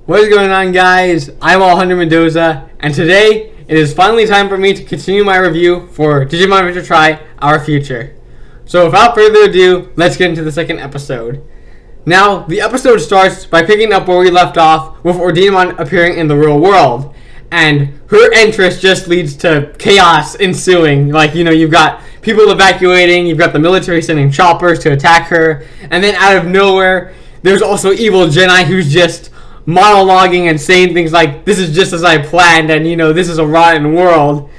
What is going on, guys? I'm Alejandro Mendoza, and today it is finally time for me to continue my review for Digimon Adventure Tri: Our Future. So without further ado, let's get into the second episode. Now, the episode starts by picking up where we left off with Ordinamon appearing in the real world, and her entrance just leads to chaos ensuing. You've got people evacuating, you've got the military sending choppers to attack her, and then out of nowhere, there's also evil Jedi who's just monologuing and saying things like, "This is just as I planned," and "This is a rotten world."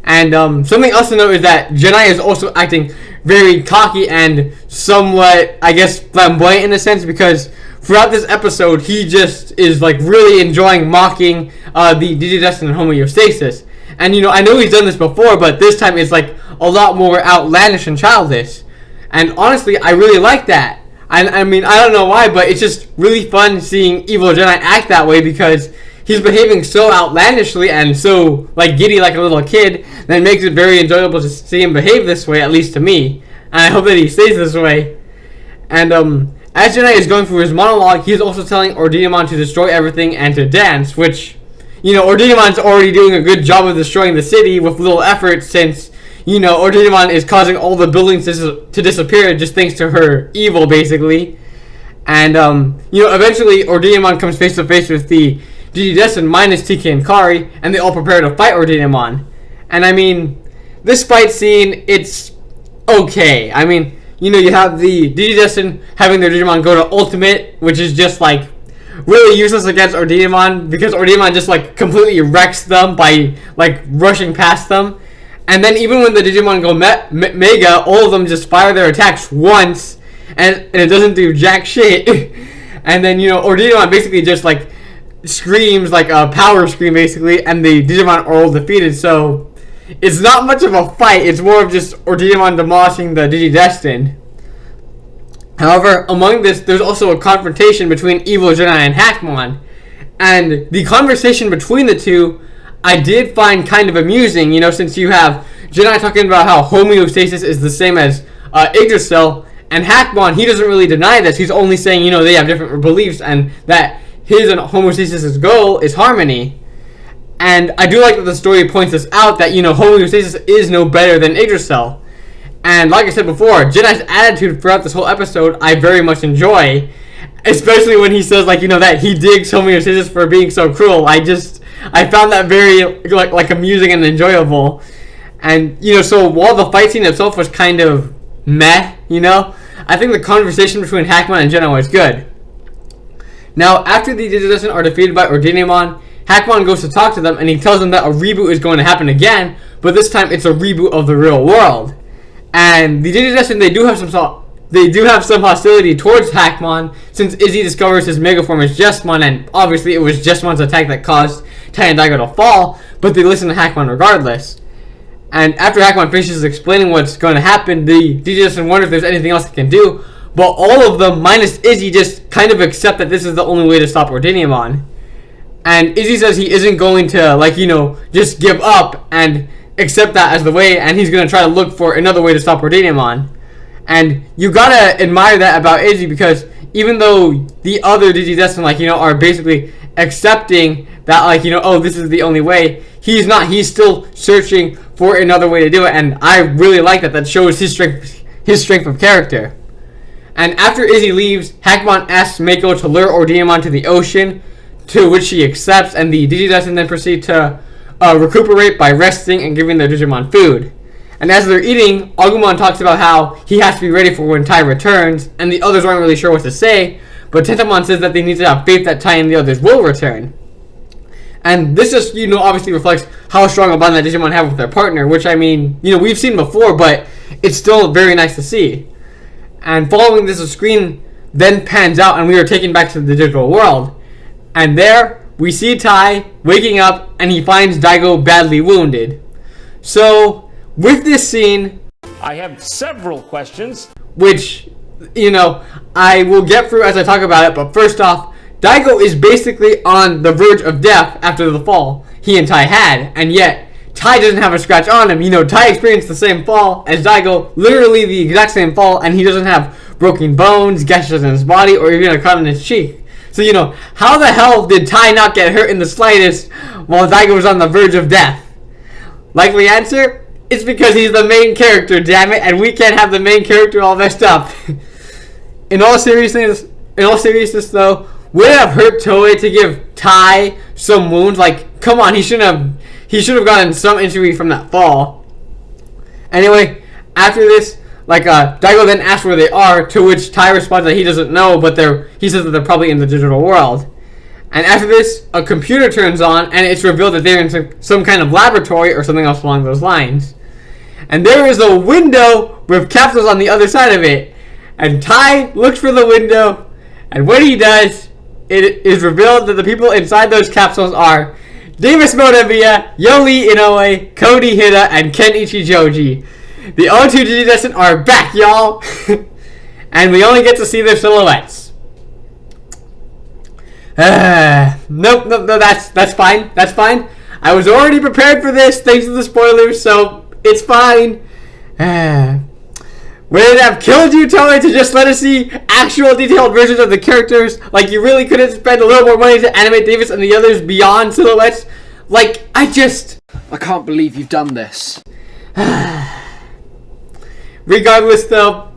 And something else to note is that Jedi is also acting very cocky and somewhat, I guess, flamboyant in a sense, because throughout this episode, he just is really enjoying mocking the digidestined homeostasis. And I know he's done this before, but this time it's a lot more outlandish and childish. And honestly, I really like that. I mean, I don't know why, but it's just really fun seeing evil Jedi act that way, because he's behaving so outlandishly and so giddy like a little kid that it makes it very enjoyable to see him behave this way, at least to me. And I hope that he stays this way. And as Jedi is going through his monologue, he's also telling Ordinamon to destroy everything and to dance, which, Ordinamon's already doing a good job of destroying the city with little effort, since Ordinamon is causing all the buildings to disappear just thanks to her evil, basically. And, eventually Ordinamon comes face to face with the Digidestined minus TK and Kari, and they all prepare to fight Ordinamon. And, I mean, this fight scene, it's okay. I mean, you have the Digidestined having their Digimon go to Ultimate, which is just, really useless against Ordinamon, because Ordinamon just, completely wrecks them by, rushing past them. And then even when the Digimon go Mega, all of them just fire their attacks once, and it doesn't do jack shit. And then, Ordinamon basically just, screams, a power scream, basically, and the Digimon are all defeated. So, it's not much of a fight. It's more of just Ordinamon demolishing the Digidestined. However, among this, there's also a confrontation between Evil Jedi and Hackmon. And the conversation between the two, I did find kind of amusing, since you have Jedi talking about how homeostasis is the same as Yggdrasil, and Hackmon, he doesn't really deny this. He's only saying, they have different beliefs, and that his and homeostasis' goal is harmony. And I do like that the story points us out that, homeostasis is no better than Yggdrasil. And like I said before, Jedi's attitude throughout this whole episode, I very much enjoy. Especially when he says, that he digs homeostasis for being so cruel. I found that very, amusing and enjoyable. And, so while the fight scene itself was kind of meh, I think the conversation between Hackmon and Jedi was good. Now, after the Digidestined are defeated by Ordinamon, Hackmon goes to talk to them, and he tells them that a reboot is going to happen again, but this time it's a reboot of the real world. And the Digidestined, they do have some hostility towards Hackmon, since Izzy discovers his Mega Form is Jesmon, and obviously it was Jesmon's attack that caused Tai and Daigo to fall, but they listen to Hackmon regardless. And after Hackmon finishes explaining what's going to happen, the Digidestined wonder if there's anything else they can do, but all of them, minus Izzy, just kind of accept that this is the only way to stop Ordinamon. And Izzy says he isn't going to, just give up and accept that as the way, and he's going to try to look for another way to stop Ordinamon. And you gotta admire that about Izzy, because even though the other Digidestined, are basically accepting that, oh, this is the only way, he's not. He's still searching for another way to do it, and I really like that. That shows his strength of character. And after Izzy leaves, Hackmon asks Mako to lure Ordinamon to the ocean, to which she accepts, and the Digidestined then proceed to recuperate by resting and giving their Digimon food. And as they're eating, Agumon talks about how he has to be ready for when Tai returns, and the others aren't really sure what to say, but Tentamon says that they need to have faith that Tai and the others will return. And this just, obviously reflects how strong a bond that Digimon have with their partner, which, I mean, we've seen before, but it's still very nice to see. And following this, the screen then pans out, and we are taken back to the digital world. And there, we see Tai waking up, and he finds Daigo badly wounded. So, with this scene, I have several questions, which, I will get through as I talk about it, but first off, Daigo is basically on the verge of death after the fall he and Tai had, and yet Tai doesn't have a scratch on him. Tai experienced the same fall as Daigo, literally the exact same fall, and he doesn't have broken bones, gashes in his body, or even a cut on his cheek. So, how the hell did Tai not get hurt in the slightest while Daigo was on the verge of death? Likely answer, it's because he's the main character, damn it, and we can't have the main character all messed up. In all seriousness though, would it have hurt Toei to give Tai some wounds? Like, come on, he should have gotten some injury from that fall. Anyway, after this, Daigo then asks where they are, to which Tai responds that he doesn't know, but he says that they're probably in the digital world. And after this, a computer turns on, and it's revealed that they're in some kind of laboratory or something else along those lines. And there is a window with capsules on the other side of it. And Tai looks for the window, and when he does, it is revealed that the people inside those capsules are Davis Motobiya, Yoli Inoue, Cody Hida, and Kenichi Joji. The O2 Digidestined are back, y'all! And we only get to see their silhouettes. Nope, that's fine. That's fine. I was already prepared for this, thanks to the spoilers, so it's fine. Would it have killed you, Toei, to just let us see actual detailed versions of the characters? Like, you really couldn't spend a little more money to animate Davis and the others beyond silhouettes? Like, I can't believe you've done this. Regardless, though,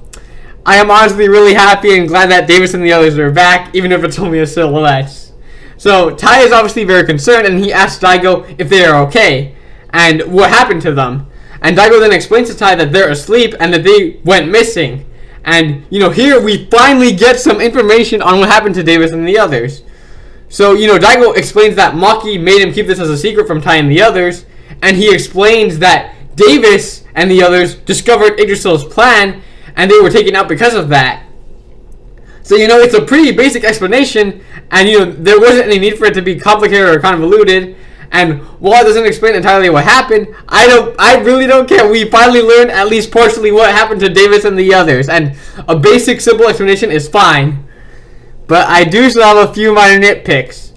I am honestly really happy and glad that Davis and the others are back, even if it's only a silhouette. So, Tai is obviously very concerned, and he asks Daigo if they are okay, and what happened to them. And Daigo then explains to Tai that they're asleep and that they went missing. And, here we finally get some information on what happened to Davis and the others. So, Daigo explains that Maki made him keep this as a secret from Tai and the others, and he explains that Davis and the others discovered Yggdrasil's plan, and they were taken out because of that. So, it's a pretty basic explanation, and, there wasn't any need for it to be complicated or convoluted. And while it doesn't explain entirely what happened, I really don't care. We finally learned at least partially what happened to Davis and the others, and a basic, simple explanation is fine. But I do still have a few minor nitpicks.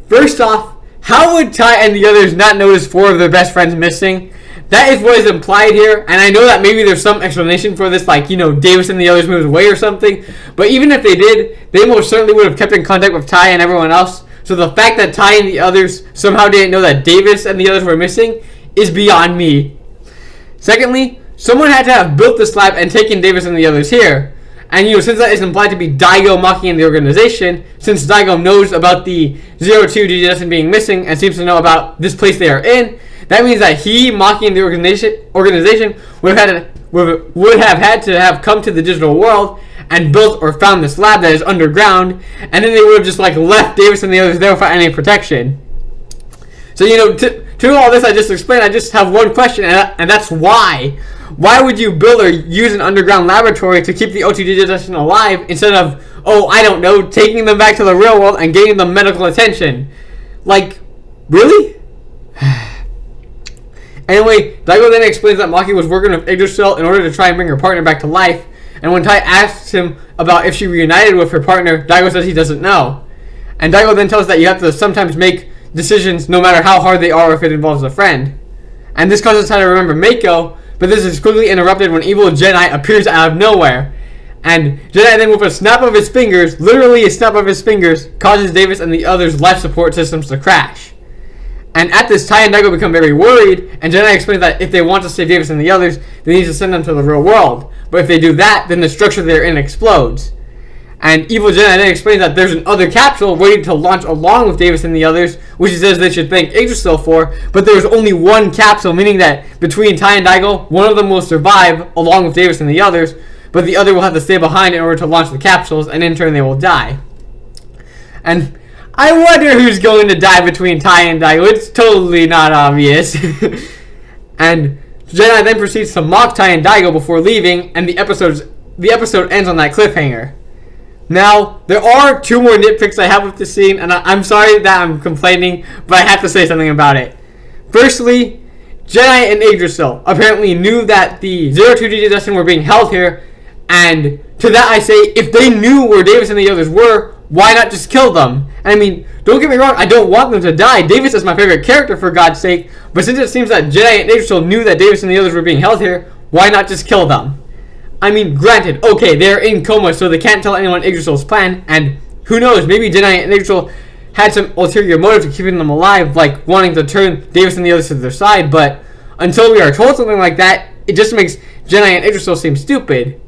First off, how would Tai and the others not notice 4 of their best friends missing? That is what is implied here, and I know that maybe there's some explanation for this, like, Davis and the others moved away or something, but even if they did, they most certainly would have kept in contact with Tai and everyone else, so the fact that Tai and the others somehow didn't know that Davis and the others were missing is beyond me. Secondly, someone had to have built this lab and taken Davis and the others here. And since that is implied to be Daigo, Maki, and the organization, since Daigo knows about the 02 Digidestined being missing and seems to know about this place they are in, that means that he, Maki, and the organization would have had to have come to the digital world and built or found this lab that is underground, and then they would have just left Davis and the others there without any protection. So to all this I just explained, I just have one question, and that's why. Why would you build or use an underground laboratory to keep the O2 Digidestined alive instead of, I don't know, taking them back to the real world and getting them medical attention? Like, really? Anyway, Daigo then explains that Maki was working with Yggdrasil in order to try and bring her partner back to life, and when Tai asks him about if she reunited with her partner, Daigo says he doesn't know. And Daigo then tells us that you have to sometimes make decisions no matter how hard they are if it involves a friend. And this causes Tai to remember Mako, but this is quickly interrupted when evil Jedi appears out of nowhere. And Jedi then with a snap of his fingers, literally a snap of his fingers, causes Davis and the others' life support systems to crash. And at this, Tai and Daigo become very worried, and Jedi explains that if they want to save Davis and the others, they need to send them to the real world. But if they do that, then the structure they're in explodes. And evil Jedi then explains that there's another capsule waiting to launch along with Davis and the others, which he says they should thank Yggdrasil for, but there's only one capsule, meaning that between Tai and Daigo, one of them will survive along with Davis and the others, but the other will have to stay behind in order to launch the capsules, and in turn they will die. And I wonder who's going to die between Tai and Daigo. It's totally not obvious. And Jedi then proceeds to mock Tai and Daigo before leaving, and the episode ends on that cliffhanger. Now, there are 2 more nitpicks I have with this scene, and I'm sorry that I'm complaining, but I have to say something about it. Firstly, Jedi and Yggdrasil apparently knew that the 02 Digidestined were being held here, and to that I say, if they knew where Davis and the others were, why not just kill them? I mean, don't get me wrong, I don't want them to die. Davis is my favorite character, for God's sake, but since it seems that Jedi and Yggdrasil knew that Davis and the others were being held here, why not just kill them? I mean, granted, okay, they're in coma, so they can't tell anyone Yggdrasil's plan, and who knows, maybe Jedi and Yggdrasil had some ulterior motive to keeping them alive, like wanting to turn Davis and the others to their side, but until we are told something like that, it just makes Jedi and Yggdrasil seem stupid.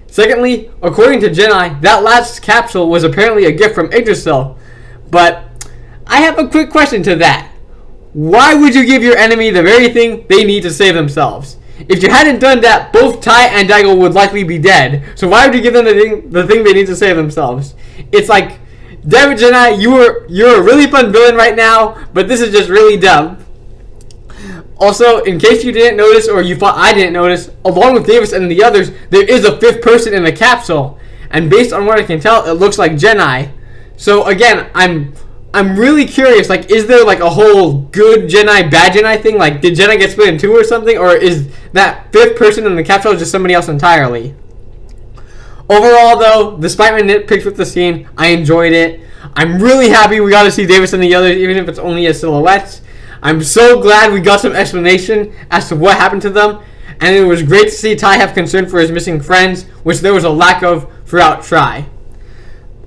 Secondly, according to Jedi, that last capsule was apparently a gift from Yggdrasil, but I have a quick question to that. Why would you give your enemy the very thing they need to save themselves? If you hadn't done that, both Ty and Daigo would likely be dead. So why would you give them the thing they need to save themselves? It's like, damn it, Jedi, you're a really fun villain right now, but this is just really dumb. Also, in case you didn't notice, or you thought I didn't notice, along with Davis and the others, there is a fifth person in the capsule. And based on what I can tell, it looks like Jedi. So again, I'm really curious, like, is there like a whole good Jedi, bad Jedi thing? Like, did Jedi get split in two or something? Or is that fifth person in the capsule just somebody else entirely? Overall, though, despite my nitpicks with the scene, I enjoyed it. I'm really happy we got to see Davis and the others, even if it's only as silhouettes. I'm so glad we got some explanation as to what happened to them. And it was great to see Ty have concern for his missing friends, which there was a lack of throughout Try.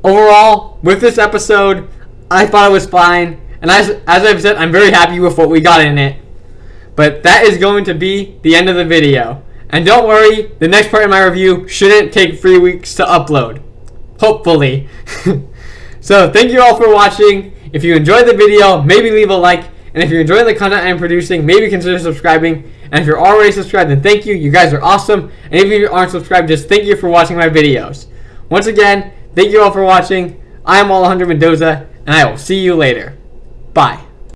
Overall, with this episode, I thought it was fine, and as I've said, I'm very happy with what we got in it. But that is going to be the end of the video. And don't worry, the next part of my review shouldn't take 3 weeks to upload. Hopefully. So thank you all for watching. If you enjoyed the video, maybe leave a like. And if you're enjoying the content I'm producing, maybe consider subscribing. And if you're already subscribed, then thank you. You guys are awesome. And if you aren't subscribed, just thank you for watching my videos. Once again, thank you all for watching. I am Alejandro Mendoza, and I will see you later. Bye.